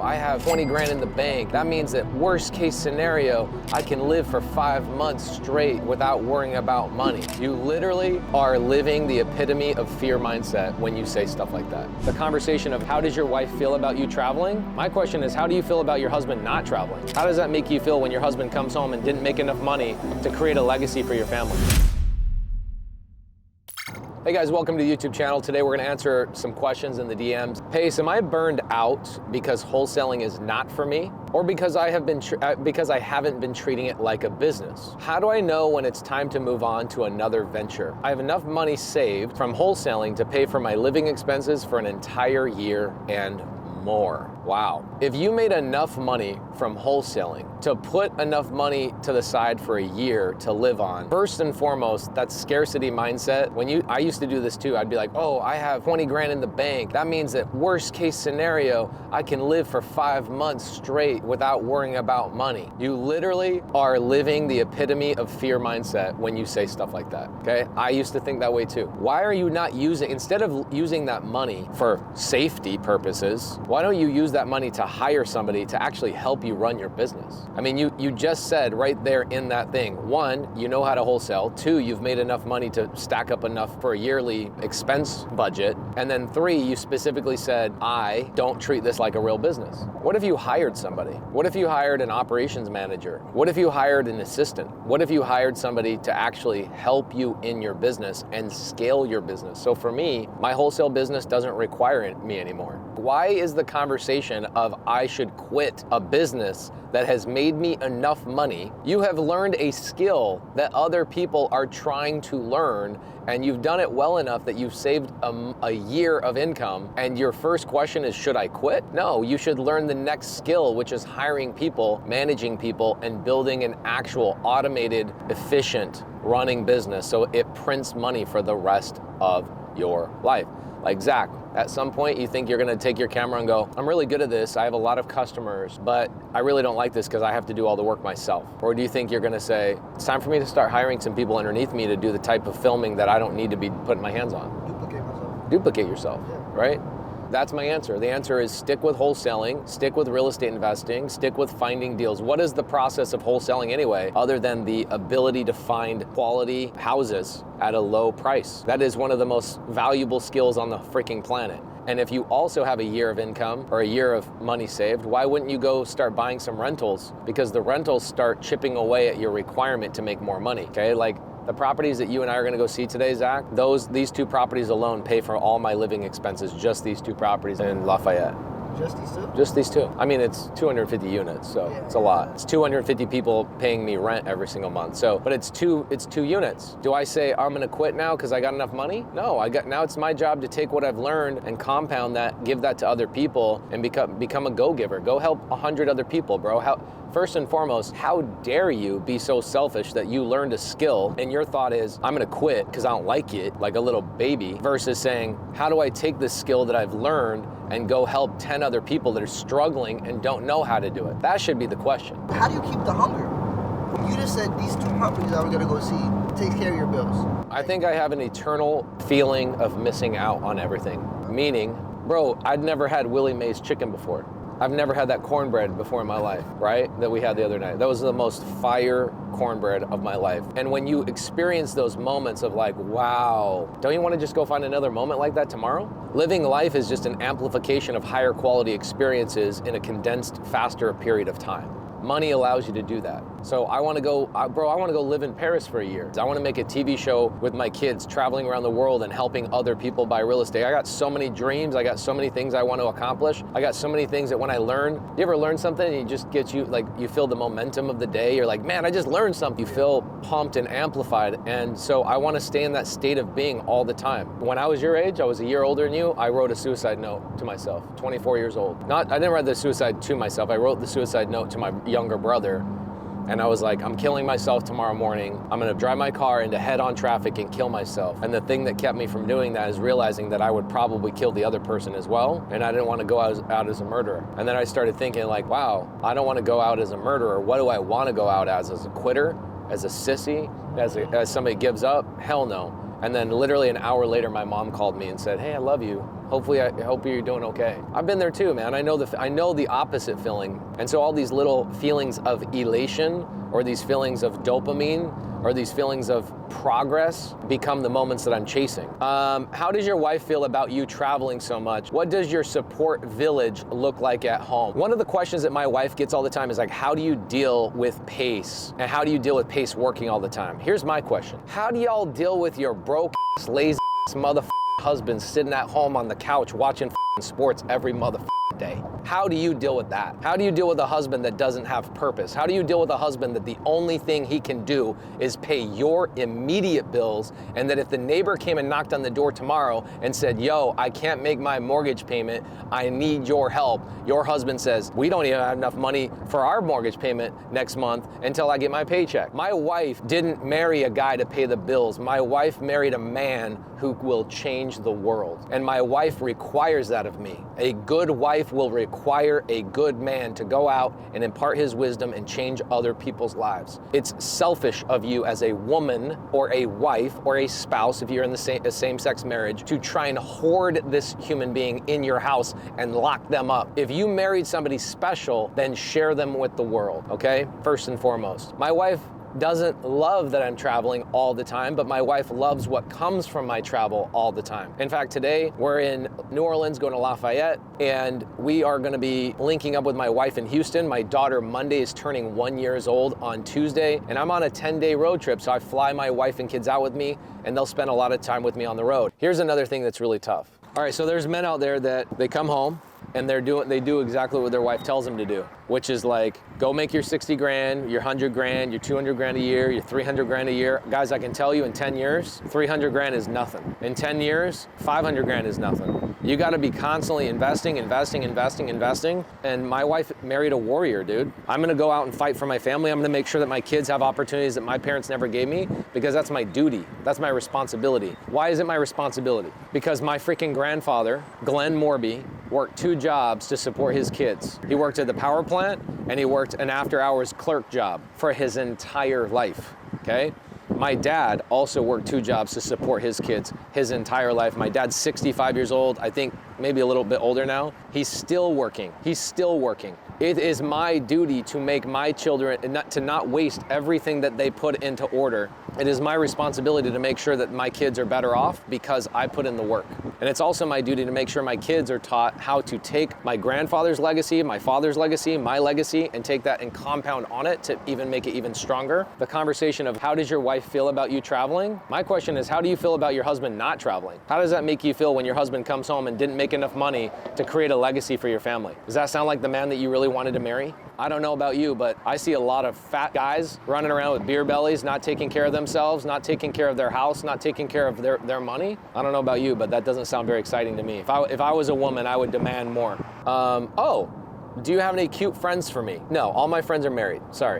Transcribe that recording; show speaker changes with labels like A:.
A: I have 20 grand in the bank. That means that worst case scenario, I can live for 5 months straight without worrying about money. You literally are living the epitome of fear mindset when you say stuff like that. The conversation of how does your wife feel about you traveling? My question is, how do you feel about your husband not traveling? How does that make you feel when your husband comes home and didn't make enough money to create a legacy for your family? Hey guys, welcome to the YouTube channel. Today we're gonna answer some questions in the DMs. Pace, am I burned out because wholesaling is not for me? Or because I haven't been treating it like a business? How do I know when it's time to move on to another venture? I have enough money saved from wholesaling to pay for my living expenses for an entire year and more. Wow. If you made enough money from wholesaling to put enough money to the side for a year to live on, first and foremost, that's scarcity mindset. I used to do this too. I'd be like, oh, I have 20 grand in the bank. That means that worst case scenario, I can live for 5 months straight without worrying about money. You literally are living the epitome of fear mindset when you say stuff like that, okay? I used to think that way too. Why are you not instead of using that money for safety purposes, why don't you use that money to hire somebody to actually help you run your business? I mean, you just said right there in that thing, 1, you know how to wholesale. 2, you've made enough money to stack up enough for a yearly expense budget. And then 3, you specifically said, I don't treat this like a real business. What if you hired somebody? What if you hired an operations manager? What if you hired an assistant? What if you hired somebody to actually help you in your business and scale your business? So for me, my wholesale business doesn't require me anymore. Why is the conversation of I should quit a business that has made me enough money? You have learned a skill that other people are trying to learn, and you've done it well enough that you've saved a year of income, and your first question is, should I quit? No, you should learn the next skill, which is hiring people, managing people, and building an actual automated, efficient running business so it prints money for the rest of your life. Like Zach, at some point you think you're gonna take your camera and go, I'm really good at this, I have a lot of customers, but I really don't like this because I have to do all the work myself. Or do you think you're gonna say, it's time for me to start hiring some people underneath me to do the type of filming that I don't need to be putting my hands on?
B: Duplicate myself.
A: Duplicate yourself,
B: yeah.
A: Right? That's my answer. The answer is stick with wholesaling, stick with real estate investing, stick with finding deals. What is the process of wholesaling anyway, other than the ability to find quality houses at a low price? That is one of the most valuable skills on the freaking planet. And if you also have a year of income or a year of money saved, why wouldn't you go start buying some rentals? Because the rentals start chipping away at your requirement to make more money, okay? Like the properties that you and I are gonna go see today, Zach, these 2 properties alone pay for all my living expenses, just these 2 properties in Lafayette.
B: Just these 2?
A: Just these 2. I mean, it's 250 units, so yeah, it's a lot. It's 250 people paying me rent every single month. So, but it's two units. Do I say I'm gonna quit now because I got enough money? No, now it's my job to take what I've learned and compound that, give that to other people, and become a go-giver. Go help 100 other people, bro. First and foremost, how dare you be so selfish that you learned a skill and your thought is, I'm gonna quit because I don't like it, like a little baby, versus saying, how do I take this skill that I've learned and go help 10 other people that are struggling and don't know how to do it? That should be the question.
B: How do you keep the hunger? You just said these 2 properties I was gonna go see takes care of your bills.
A: I think I have an eternal feeling of missing out on everything. Meaning, bro, I'd never had Willie Mae's chicken before. I've never had that cornbread before in my life, right? That we had the other night. That was the most fire cornbread of my life. And when you experience those moments of like, wow, don't you want to just go find another moment like that tomorrow? Living life is just an amplification of higher quality experiences in a condensed, faster period of time. Money allows you to do that. So I want to go, bro, I want to go live in Paris for a year. I want to make a TV show with my kids traveling around the world and helping other people buy real estate. I got so many dreams. I got so many things I want to accomplish. I got so many things that when I learn, you ever learn something and it just gets you, like, you feel the momentum of the day. You're like, man, I just learned something. You feel pumped and amplified. And so I want to stay in that state of being all the time. When I was your age, I was a year older than you, I wrote a suicide note to myself, 24 years old. I didn't write the suicide to myself. I wrote the suicide note to my younger brother. And I was like, I'm killing myself tomorrow morning. I'm gonna drive my car into head-on traffic and kill myself. And the thing that kept me from doing that is realizing that I would probably kill the other person as well. And I didn't want to go out as a murderer. And then I started thinking like, wow, I don't want to go out as a murderer. What do I want to go out as a quitter, as a sissy, as somebody gives up? Hell no. And then literally an hour later, my mom called me and said, hey, I love you. Hopefully, I hope you're doing okay. I've been there too, man. I know the opposite feeling. And so all these little feelings of elation, or these feelings of dopamine, or these feelings of progress become the moments that I'm chasing. How does your wife feel about you traveling so much? What does your support village look like at home? One of the questions that my wife gets all the time is like, how do you deal with pace? And how do you deal with pace working all the time? Here's my question. How do y'all deal with your broke ass, lazy ass motherfucking husband sitting at home on the couch watching sports every motherfucking day? How do you deal with that? How do you deal with a husband that doesn't have purpose? How do you deal with a husband that the only thing he can do is pay your immediate bills, and that if the neighbor came and knocked on the door tomorrow and said, yo, I can't make my mortgage payment, I need your help, your husband says, we don't even have enough money for our mortgage payment next month until I get my paycheck? My wife didn't marry a guy to pay the bills. My wife married a man who will change the world. And my wife requires that of me. A good wife will require a good man to go out and impart his wisdom and change other people's lives. It's selfish of you as a woman or a wife or a spouse, if you're in a same-sex marriage, to try and hoard this human being in your house and lock them up. If you married somebody special, then share them with the world, okay? First and foremost. My wife doesn't love that I'm traveling all the time, but my wife loves what comes from my travel all the time. In fact, today we're in New Orleans going to Lafayette, and we are going to be linking up with my wife in Houston. My daughter Monday is turning 1 year old on Tuesday, and I'm on a 10-day road trip, so I fly my wife and kids out with me, and they'll spend a lot of time with me on the road. Here's another thing that's really tough. All right, so there's men out there that they come home and they do exactly what their wife tells them to do, which is like, go make your 60 grand, your 100 grand, your 200 grand a year, your 300 grand a year. Guys, I can tell you in 10 years, 300 grand is nothing. In 10 years, 500 grand is nothing. You gotta be constantly investing. And my wife married a warrior, dude. I'm gonna go out and fight for my family. I'm gonna make sure that my kids have opportunities that my parents never gave me, because that's my duty. That's my responsibility. Why is it my responsibility? Because my freaking grandfather, Glenn Morby, worked 2 jobs to support his kids. He worked at the power plant, and he worked an after-hours clerk job for his entire life, okay? My dad also worked 2 jobs to support his kids his entire life. My dad's 65 years old, I think maybe a little bit older now. He's still working. It is my duty to make my children, to not waste everything that they put into order. It is my responsibility to make sure that my kids are better off because I put in the work. And it's also my duty to make sure my kids are taught how to take my grandfather's legacy, my father's legacy, my legacy, and take that and compound on it to even make it even stronger. The conversation of how does your wife feel about you traveling? My question is, how do you feel about your husband not traveling? How does that make you feel when your husband comes home and didn't make enough money to create a legacy for your family? Does that sound like the man that you really wanted to marry? I don't know about you, but I see a lot of fat guys running around with beer bellies, not taking care of themselves, not taking care of their house, not taking care of their money. I don't know about you, but that doesn't sound very exciting to me. If I was a woman, I would demand more. Oh, do you have any cute friends for me? No, all my friends are married. Sorry.